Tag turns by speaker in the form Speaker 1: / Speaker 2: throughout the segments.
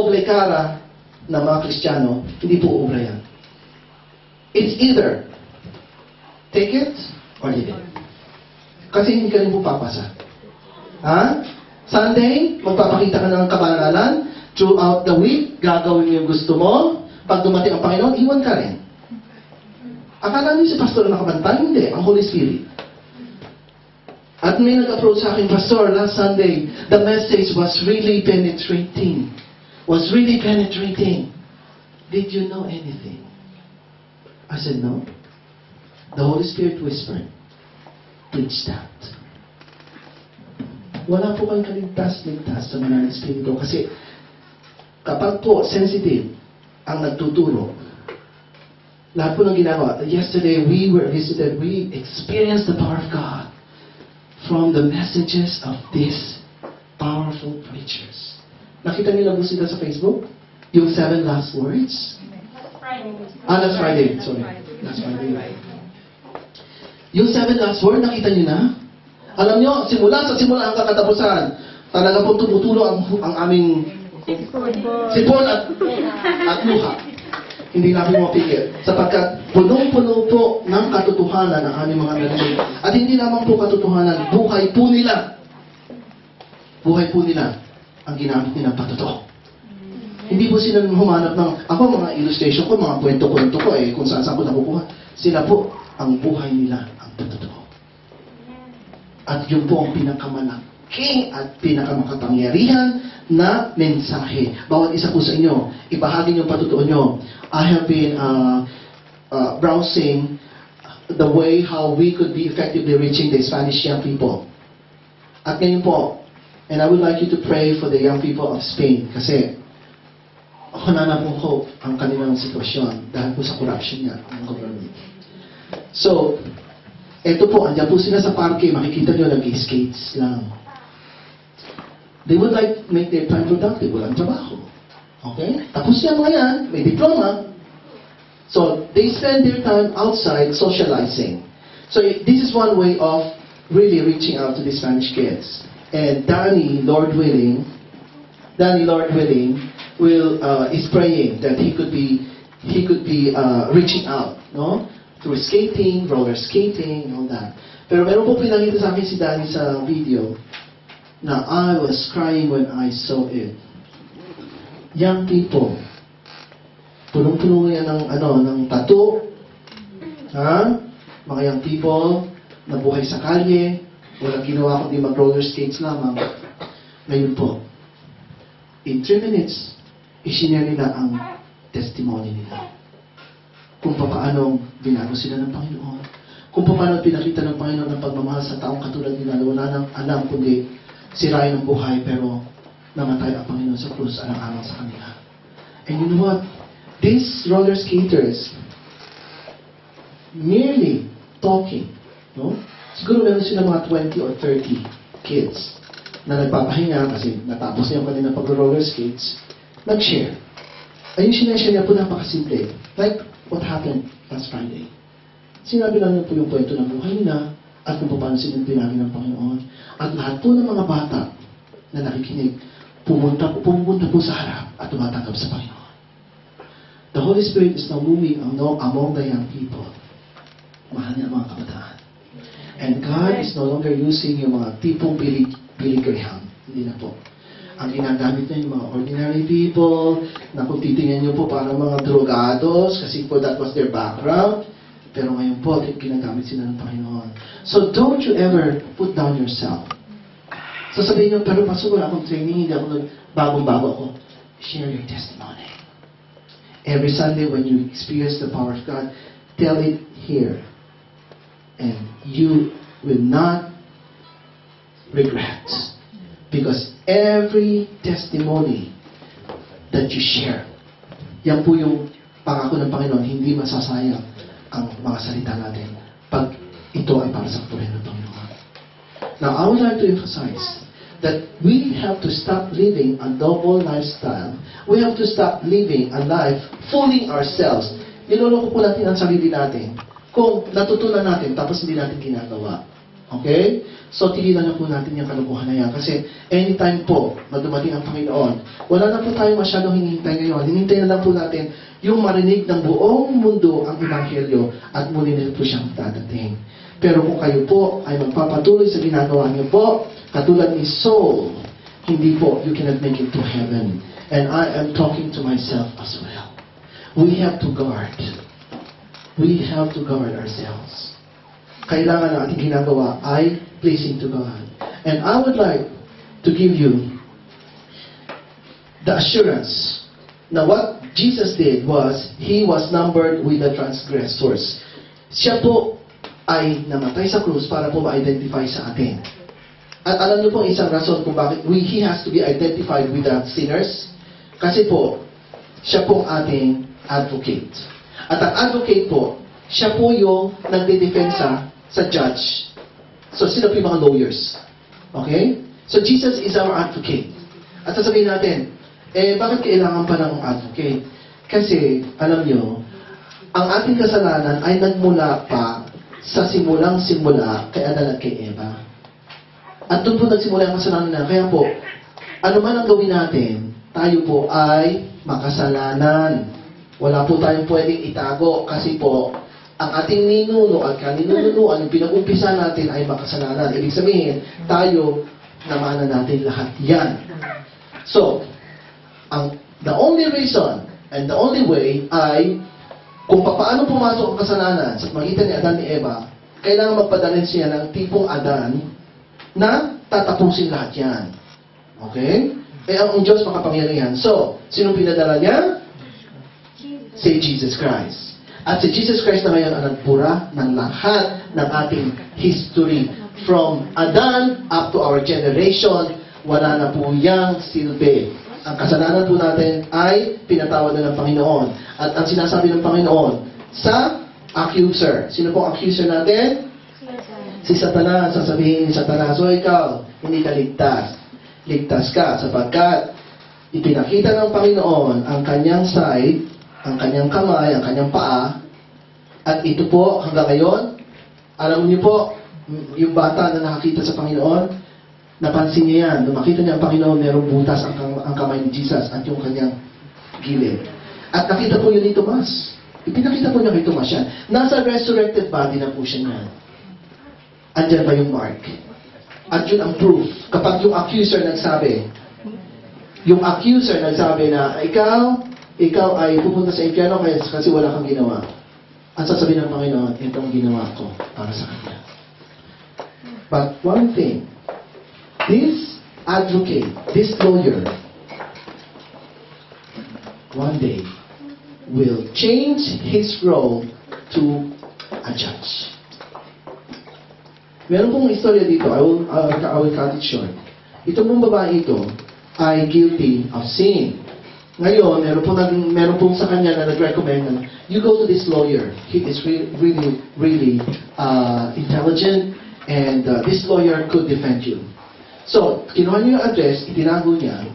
Speaker 1: oblekara ng mga Kristiyano, hindi po obra yan. It's either take it or leave it. Kasi hindi ka rin po papasa. Ha? Sunday, magpapakita ka ng kabanalan. Throughout the week, gagawin mo yung gusto mo. Pag dumating ang Panginoon, iwan ka rin. Akala niyo si Pastor na nakabantay? Hindi. Ang Holy Spirit. At may nag-approach sa akin, Pastor, last Sunday, the message was really penetrating. Was really penetrating. Did you know anything? I said, no. The Holy Spirit whispered, preach that. Wala po kang kaligtas-ligtas sa mga Espiritu. Kasi kapag po sensitive ang nagtuturo, lahat po ng ginagawa. Yesterday, we were visited. We experienced the power of God from the messages of these powerful preachers. Nakita niyo na po sila sa Facebook? Yung 7 last words? Last Friday. Sorry. Last Friday. Yung 7 last words, nakita niyo na? Alam niyo, simula ang kakatapusan, talaga po tumutulo ang aming sipon at luha. Hindi namin mapigil. Sapagkat punong-puno po ng katotohanan ang aming mga narinig. At hindi naman po katotohanan, buhay po nila. Buhay po nila ang ginamit nilang patotoo. Hindi po sila humanap ng, ako mga illustration ko, mga kwento-kwento ko, kung saan ko nakukuha. Sila po, ang buhay nila, ang patotoo. At yun po ang pinakamalaking at pinakamakapangyarihan na mensahe. Bawat isa po sa inyo, ibahagi niyo patotoo niyo. I have been browsing the way how we could be effectively reaching the Spanish young people. At ngayon po, and I would like you to pray for the young people of Spain kasi wala na pong hope ang kanilang sitwasyon dahil po sa corruption niya ng government. So, eto po, andyan po sila sa parke, makikita nyo, nag-skates lang. They would like to make their time productive, walang trabaho. Okay? Tapos yan mga yan, may diploma. So, they spend their time outside socializing. So, this is one way of really reaching out to the Spanish kids. And Danny, Lord willing, is praying that he could be reaching out, no? Through skating, roller skating, and all that. Pero meron po pinakita sa akin si Danny sa video na I was crying when I saw it. Young people, punong-puno yan ng tattoo, ha? Mga young people, nabuhay sa kalye, walang ginawa kundi mag-roller skates lamang. Ngayon po, in 3 minutes, isinare nila ang testimony nila. Kung paano binago sila ng Panginoon. Kung paano pinakita ng Panginoon ng pagmamahal sa taong katulad nila na wala nang alam kundi sirain ang buhay pero namatay ang Panginoon sa krus alang-alang sa kanila. And you know what? These roller skaters merely talking, no? Siguro meron sila mga 20 or 30 kids na nagpapahinga kasi natapos niya kanina pag-roller skates, nag-share. Ayun sinashare niya po napakasimple. Like what happened last Friday. Sinabi lang niya po yung kwento ng buhay nila at kung paano silang pinagi ng Panginoon. At lahat po ng mga bata na nakikinig, pumunta po sa harap at tumatanggap sa Panginoon. The Holy Spirit is now moving among the young people. Mahal niya ang mga kabataan. And God is no longer using yung mga tipong Billy Graham. Hindi na po. Ang ginagamit niya yung mga ordinary people, na kung titingnan niyo po parang mga drogados, kasi po that was their background. Pero ngayon po, ginagamit sila ng Panginoon. So don't you ever put down yourself. So sabihin niyo, pero pasok wala akong training, hindi ako bagong-bago ako. Share your testimony. Every Sunday when you experience the power of God, tell it here. And you will not regret. Because every testimony that you share, yan po yung pangako ng Panginoon, hindi masasayang ang mga salita natin pag ito ay para sa purihan ng Panginoon. Now, I would like to emphasize that we have to stop living a double lifestyle. We have to stop living a life fooling ourselves. Niloloko po natin ang sarili natin kung natutunan natin tapos hindi natin ginagawa. Okay? So, tigilan na po natin yung kalukuhan na yan. Kasi, anytime po na dumating ang Panginoon, wala na po tayo masyadong hinihintay ngayon. Hinihintay na lang po natin yung marinig ng buong mundo ang Ebanghelyo at muli na po siyang dadating. Pero kung kayo po ay magpapatuloy sa ginagawa niyo po, katulad ni Saul, hindi po, you cannot make it to heaven. And I am talking to myself as well. We have to guard. We have to guard ourselves. Kailangan na ating ginagawa ay pleasing to God. And I would like to give you the assurance na what Jesus did was, He was numbered with the transgressors. Siya po ay namatay sa krus para po ma-identify sa atin. At alam niyo po isang rason kung bakit He has to be identified with the sinners? Kasi po, siya po ating advocate. At ang advocate po, siya po yung nagdedefensa sa judge. So, sila po yung mga lawyers. Okay? So, Jesus is our advocate. At sasabihin natin, bakit kailangan pa ng advocate? Kasi, alam nyo, ang ating kasalanan ay nagmula pa sa simulang-simula kay Adan at kay Eva. At doon po nagsimula ang kasalanan na. Kaya po, ano man ang gawin natin, tayo po ay makasalanan. Wala po tayong pwedeng itago kasi po, ang ating ninuno at kaninunuan, yung pinag-umpisa natin ay makasalanan. Ibig sabihin, tayo, namanan natin lahat yan. So, the only reason and the only way ay kung paano pumasok ang kasalanan sa magitan ni Adan ni Eva, kailangan magpadalhin siya ng tipong Adan na tatapusin lahat yan. Okay? Ang Diyos makapangyarihan. So, sinong pinadala niya? Si Jesus Christ. At si Jesus Christ na ngayon ang nagpura ng lahat ng ating history. From Adan up to our generation, wala na po yang silbi. Ang kasalanan po natin ay pinatawad na ng Panginoon. At ang sinasabi ng Panginoon sa accuser. Sino po ang accuser natin? Si Satanas. Sasabihin ni Satanas, so ikaw, hindi ka ligtas. Ligtas ka sapagkat ipinakita ng Panginoon ang kanyang side, ang kanyang kamay, ang kanyang paa, at ito po, hanggang ngayon, alam niyo po, yung bata na nakakita sa Panginoon, napansin niya yan. Nung makita niya ang Panginoon, merong butas ang kamay ni Jesus at yung kanyang gilid. At nakita po yun ni Tomas. Ipinakita po niya kay Tomas yan. Nasa resurrected body na po siya niyan. Andyan ba yung mark? At yun ang proof. Kapag yung accuser nagsabi na, ikaw ay pupunta sa impyerno kasi wala kang ginawa. At sasabihin ng Panginoon, ito ang ginawa ko para sa Kanya. But one thing, this advocate, this lawyer, one day will change his role to a judge. Meron pong istorya dito, I will cut it short. Itong pong babae ito ay guilty of sin. Ngayon, meron pong sa kanya na nag-recommend na, you go to this lawyer. He is really intelligent, and this lawyer could defend you. So, kinuha niyo yung address, itinago niya,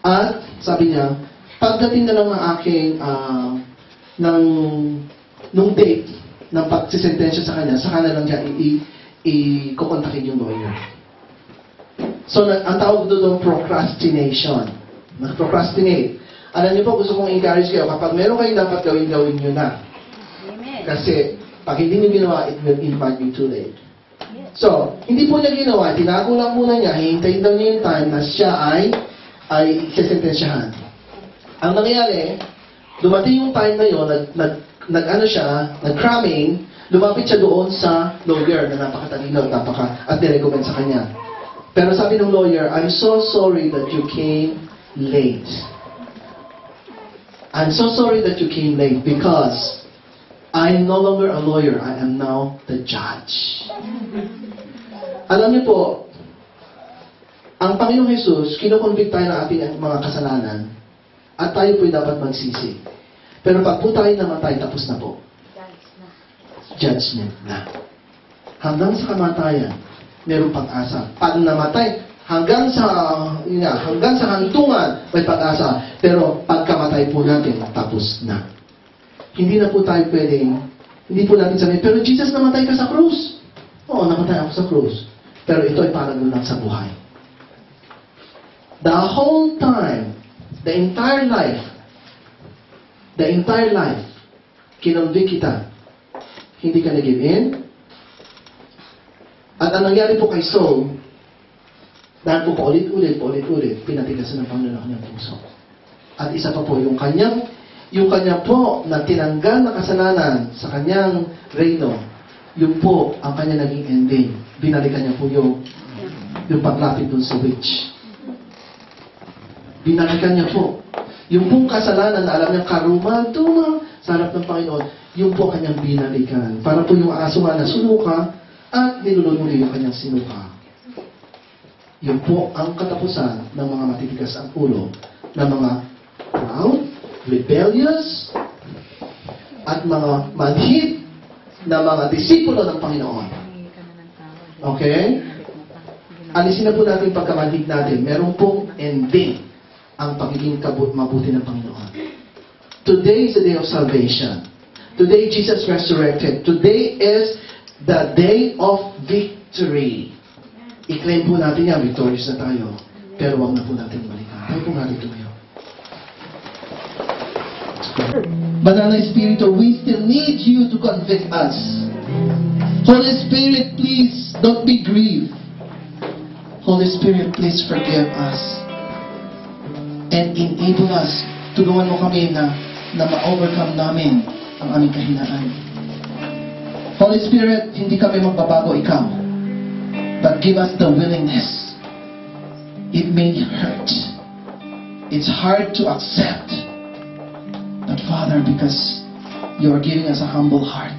Speaker 1: at sabi niya, pagdating na lang ng aking, nung date ng pagsisentensya sa kanya, saka na lang niya i-kukontakin yung lawyer. So, ang tawag doon procrastination. Mag-procrastinate. Alam niyo po, gusto kong encourage kayo, kapag meron kayong dapat gawin nyo na.
Speaker 2: Amen.
Speaker 1: Kasi, pag hindi niyo ginawa, it might be too late. So, hindi po niya ginawa, tinago lang muna niya, hihintayin daw niya yung time na siya ay sesentensyahan. Ang nangyari, dumating yung time na yun, nag-cramming, lumapit siya doon sa lawyer na napakatalino at nirecommend sa kanya. Pero sabi ng lawyer, I'm so sorry that you came late. I'm so sorry that you came late because I'm no longer a lawyer. I am now the judge. Alam niyo po, ang Panginoong Jesus, kinukonvict tayo ng ating mga kasalanan at tayo po'y dapat magsisi. Pero pag po tayo namatay, tapos na po. Judgment na. Hanggang sa kamatayan, meron pag-asa. Pag namatay, hanggang sa hantungan, may pag-asa. Pero pagkamatay po natin, tapos na. Hindi na po tayo pwedeng, hindi po natin sabihin, pero Jesus, namatay ka sa krus. Oo, namatay ako sa krus. Pero ito ay para doon lang sa buhay. The whole time, the entire life, kinonvict kita. Hindi ka nag-give in. At ang nangyari po kay Saul, dahil po paulit-ulit, pinatigasan ng Panginoon ang kanyang puso. At isa pa po, yung kanya po na tinanggal na kasalanan sa kanyang reino, yun po ang kanya naging ending. Binalikan niya po yung paglapit dun sa witch. Binalikan niya po. Yung pong kasalanan na alam niyang karuma-duma sa harap ng Panginoon, yung po kanyang binalikan. Para po yung aso nga na sunuka at nilulod muli yung kanyang sinuka. Yun po ang katapusan ng mga matitigas ang ulo, ng mga proud, rebellious, at mga manhid na mga disipulo ng Panginoon. Okay? Alisin na po natin yung pagkamanhid natin. Meron pong ending ang pagiging mabuti ng Panginoon. Today is the day of salvation. Today, Jesus resurrected. Today is the day of victory. I-claim po natin yan, victorious na tayo. Pero wag na po natin balikan. Tayo po nga dito ngayon. Banana Espiritu, we still need you to convict us. Holy Spirit, please don't be grieved. Holy Spirit, please forgive us. And enable us, tulungan mo kami na ma-overcome namin ang aming kahinaan. Holy Spirit, hindi kami magbabago ikaw. But give us the willingness. It may hurt. It's hard to accept. But Father, because you are giving us a humble heart,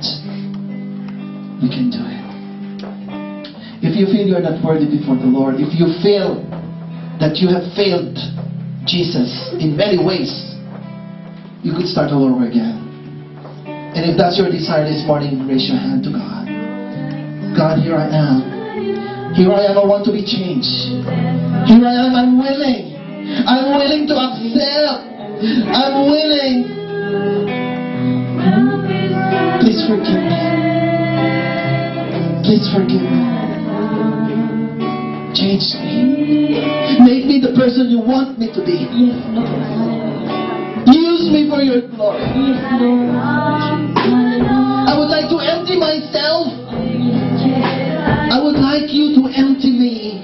Speaker 1: we can do it. If you feel you're not worthy before the Lord, if you feel that you have failed Jesus in many ways, you could start all over again. And if that's your desire this morning, raise your hand to God. God, here I am. Here I am, I want to be changed. Here I am, I'm willing. I'm willing to accept. I'm willing. Please forgive me. Please forgive me. Change me. Make me the person you want me to be. Use me for your glory. I would like to empty myself. I would like you to empty me.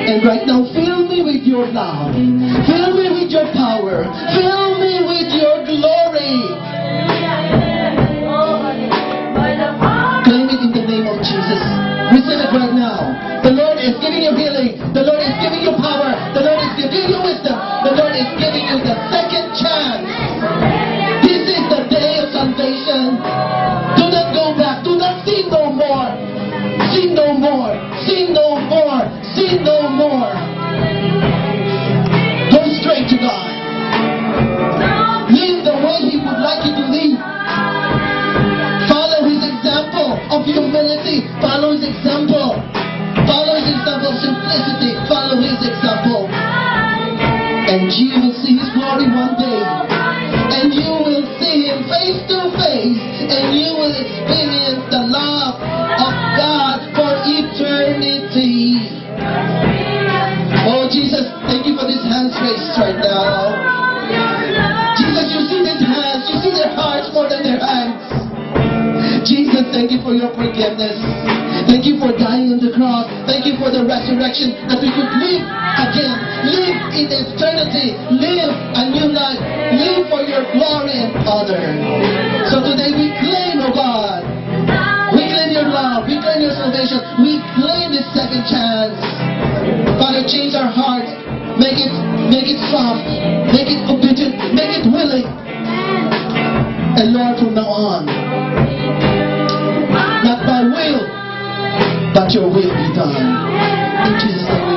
Speaker 1: And right now, fill me with your love. Fill me with your power. Fill me with your glory. Claim it in the name of Jesus. Receive it right now. The Lord is giving you healing. The Lord is giving you power. The Lord is giving you wisdom. The Lord is giving you the second chance. This is the day of salvation. Do not go back. Do not sin no more. Sin no more. Sin no more. Sin no more. Go straight to God. Live the way He would like you to live. Follow His example of humility. Follow His example. Follow His example of simplicity. Follow His example. And you will see His glory one day. And you will see Him face to face. And you will experience the love of God for eternity. Oh Jesus, thank you for these hands raised right now. Jesus, you see these hands. You see their hearts more than their hands. Jesus, thank you for your forgiveness. Thank you for dying on the cross. Thank you for the resurrection that we could live again. Live in eternity. Live a new life. Live for your glory and honor. So today we claim, oh God. We claim your love. We claim your salvation. We claim this second chance. Father, change our hearts. Make it soft. Make it obedient. Make it willing. And Lord, from now on, not my will, but your will be done. In Jesus' name.